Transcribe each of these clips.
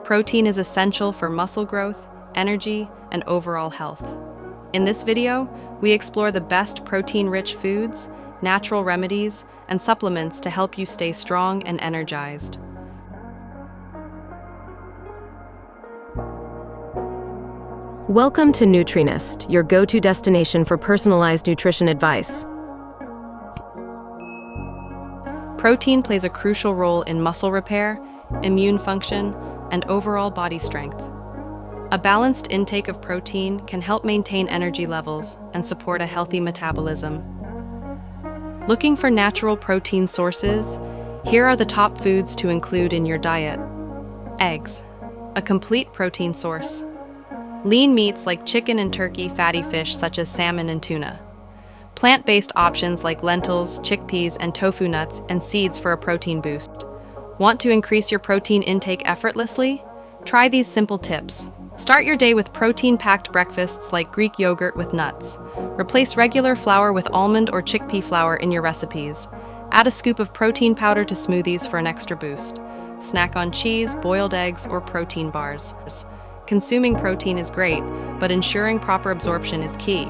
protein is essential for muscle growth, energy, and overall health. In this video, we explore the best protein-rich foods, natural remedies, and supplements to help you stay strong and energized. Welcome to Nutrinist, your go-to destination for personalized nutrition advice. Protein plays a crucial role in muscle repair, immune function, and overall body strength. A balanced intake of protein can help maintain energy levels and support a healthy metabolism. Looking for natural protein sources? Here are the top foods to include in your diet. Eggs, a complete protein source. Lean meats like chicken and turkey, fatty fish such as salmon and tuna. Plant-based options like lentils, chickpeas, and tofu nuts and seeds for a protein boost. Want to increase your protein intake effortlessly? Try these simple tips. Start your day with protein-packed breakfasts like Greek yogurt with nuts. Replace regular flour with almond or chickpea flour in your recipes. Add a scoop of protein powder to smoothies for an extra boost. Snack on cheese, boiled eggs, or protein bars. Consuming protein is great, but ensuring proper absorption is key.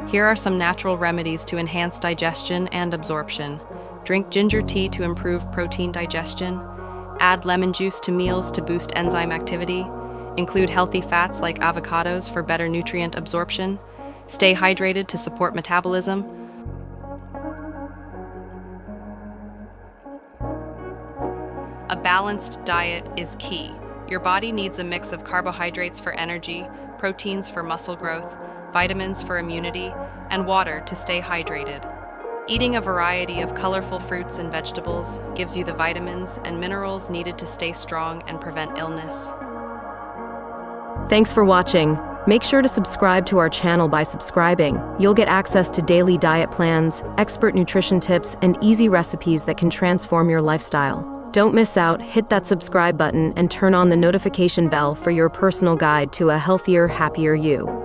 Here are some natural remedies to enhance digestion and absorption. Drink ginger tea to improve protein digestion. Add lemon juice to meals to boost enzyme activity. Include healthy fats like avocados for better nutrient absorption. Stay hydrated to support metabolism. A balanced diet is key. Your body needs a mix of carbohydrates for energy, proteins for muscle growth, vitamins for immunity, and water to stay hydrated. Eating a variety of colorful fruits and vegetables gives you the vitamins and minerals needed to stay strong and prevent illness. Thanks for watching. Make sure to subscribe to our channel by subscribing. You'll get access to daily diet plans, expert nutrition tips, and easy recipes that can transform your lifestyle. Don't miss out, hit that subscribe button and turn on the notification bell for your personal guide to a healthier, happier you.